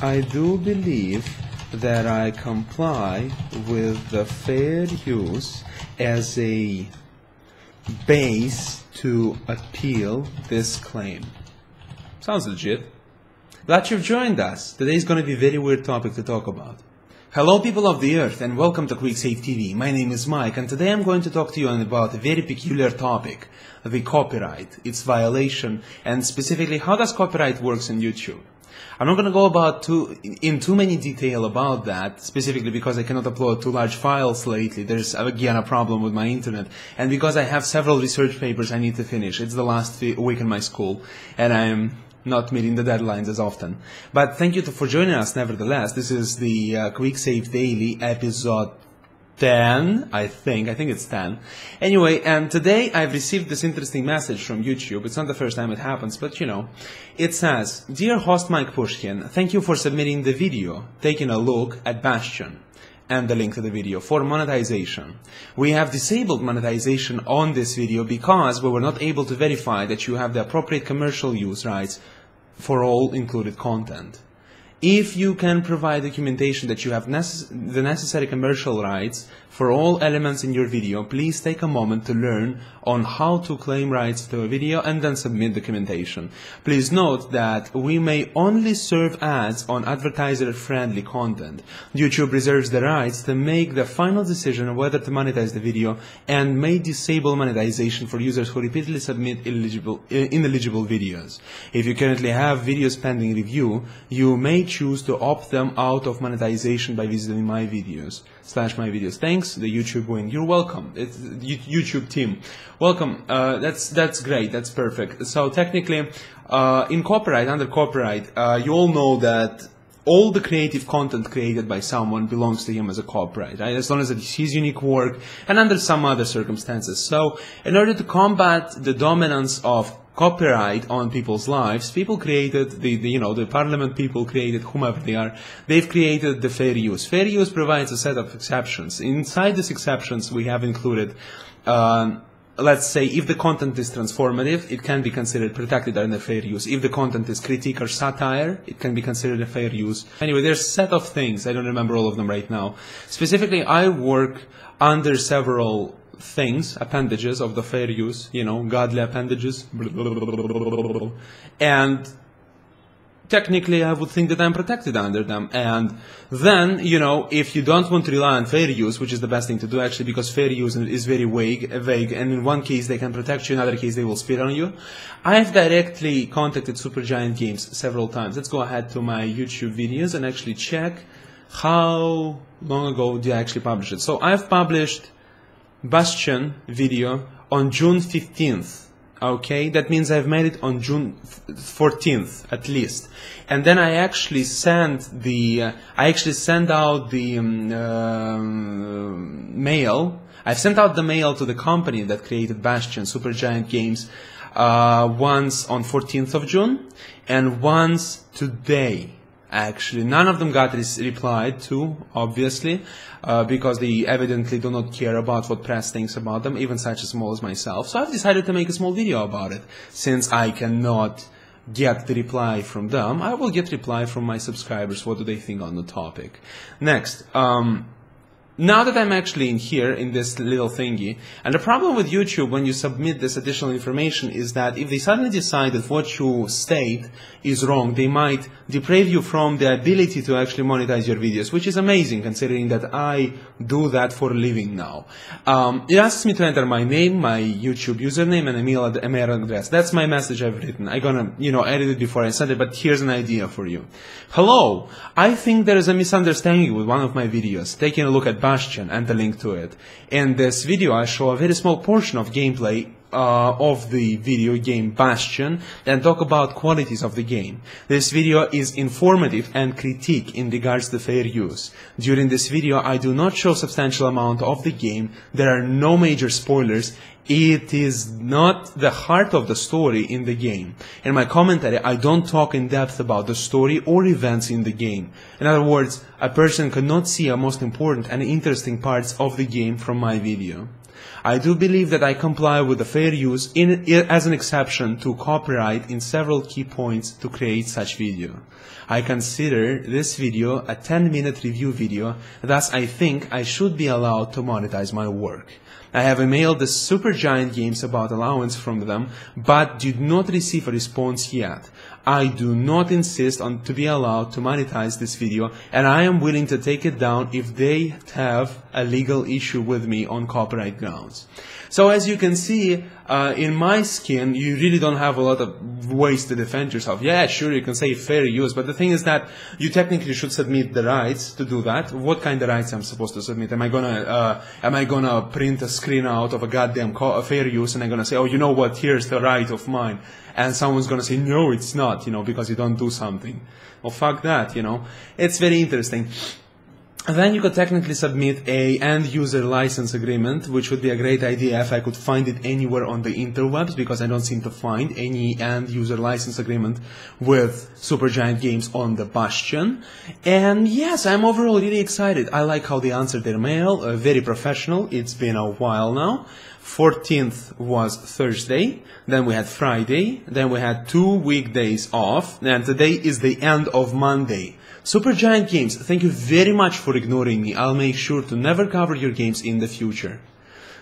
I do believe that I comply with the fair use as a base to appeal this claim. Sounds legit. Glad you've joined us. Today's going to be a very weird topic to talk about. Hello people of the earth and welcome to QuickSaveTV. My name is Mike and today I'm going to talk to you about a very peculiar topic, the copyright, its violation, and specifically how does copyright works in YouTube. I'm not going to go in too many detail about that, specifically because I cannot upload too large files lately. There's again a problem with my internet, and because I have several research papers I need to finish. It's the last week in my school, and I'm not meeting the deadlines as often. But thank you for joining us nevertheless. This is the QuickSave Daily episode 10, I think it's 10. Anyway, and today I've received this interesting message from YouTube. It's not the first time it happens, but you know. It says, "Dear host Mike Pushkin, thank you for submitting the video, taking a look at Bastion." And the link to the video for monetization. We have disabled monetization on this video because we were not able to verify that you have the appropriate commercial use rights for all included content. If you can provide documentation that you have the necessary commercial rights for all elements in your video, please take a moment to learn on how to claim rights to a video and then submit documentation. Please note that we may only serve ads on advertiser-friendly content. YouTube reserves the rights to make the final decision on whether to monetize the video and may disable monetization for users who repeatedly submit ineligible videos. If you currently have videos pending review, you may choose to opt them out of monetization by visiting my videos. Thanks, the YouTube wing. You're welcome. It's the YouTube team. Welcome. That's great. That's perfect. So technically, under copyright, you all know that all the creative content created by someone belongs to him as a copyright, right? As long as it's his unique work and under some other circumstances. So in order to combat the dominance of copyright on people's lives, people created the parliament people created, whomever they are, they've created the fair use. Fair use provides a set of exceptions. Inside these exceptions we have included, let's say, if the content is transformative, it can be considered protected under fair use. If the content is critique or satire, it can be considered a fair use. Anyway, there's a set of things. I don't remember all of them right now. Specifically, I work under several things, appendages of the fair use, godly appendages. And technically I would think that I'm protected under them. And then, if you don't want to rely on fair use, which is the best thing to do actually, because fair use is very vague, and in one case they can protect you, in another case they will spit on you. I've directly contacted Supergiant Games several times. Let's go ahead to my YouTube videos and actually check how long ago did I actually publish it. So I've published Bastion video on June 15th. Okay, that means I've made it on June 14th at least, and then I actually sent out the mail. I've sent out the mail to the company that created Bastion, Supergiant Games, once on 14th of June and once today. Actually, none of them got replied to, obviously, because they evidently do not care about what press thinks about them, even such as small as myself. So I've decided to make a small video about it. Since I cannot get the reply from them, I will get reply from my subscribers. What do they think on the topic? Next, now that I'm actually in here, in this little thingy, and the problem with YouTube when you submit this additional information is that if they suddenly decide that what you state is wrong, they might deprive you from the ability to actually monetize your videos, which is amazing considering that I do that for a living now. It asks me to enter my name, my YouTube username, and email address. That's my message I've written. I'm gonna, edit it before I send it, but here's an idea for you. Hello, I think there is a misunderstanding with one of my videos. Taking a look at Bastion and the link to it. In this video I show a very small portion of gameplay of the video game Bastion and talk about qualities of the game. This video is informative and critique in regards to fair use. During this video I do not show substantial amount of the game, there are no major spoilers, it is not the heart of the story in the game. In my commentary I don't talk in depth about the story or events in the game. In other words, a person cannot see the most important and interesting parts of the game from my video. I do believe that I comply with the fair use as an exception to copyright in several key points to create such video. I consider this video a 10-minute review video, thus I think I should be allowed to monetize my work. I have emailed the Supergiant Games about allowance from them, but did not receive a response yet. I do not insist on to be allowed to monetize this video, and I am willing to take it down if they have a legal issue with me on copyright grounds. So as you can see, in my skin, you really don't have a lot of ways to defend yourself. Yeah, sure, you can say fair use, but the thing is that you technically should submit the rights to do that. What kind of rights I'm supposed to submit? Am I gonna print a screen out of a goddamn fair use, and I'm gonna say, oh, you know what? Here's the right of mine, and someone's gonna say, no, it's not, because you don't do something. Well, fuck that, It's very interesting. And then you could technically submit a end-user license agreement, which would be a great idea if I could find it anywhere on the interwebs, because I don't seem to find any end-user license agreement with Supergiant Games on the Bastion. And yes, I'm overall really excited. I like how they answered their mail, very professional. It's been a while now. 14th was Thursday, then we had Friday, then we had 2 weekdays off, and today is the end of Monday. Supergiant Games, thank you very much for ignoring me. I'll make sure to never cover your games in the future.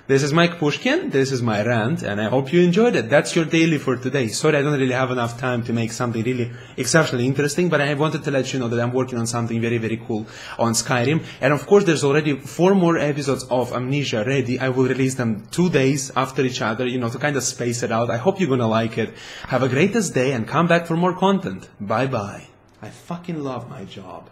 This is Mike Pushkin, this is my rant, and I hope you enjoyed it. That's your daily for today. Sorry I don't really have enough time to make something really exceptionally interesting, but I wanted to let you know that I'm working on something very, very cool on Skyrim. And of course there's already 4 more episodes of Amnesia ready. I will release them 2 days after each other, to kind of space it out. I hope you're gonna like it. Have a greatest day and come back for more content. Bye bye. I fucking love my job.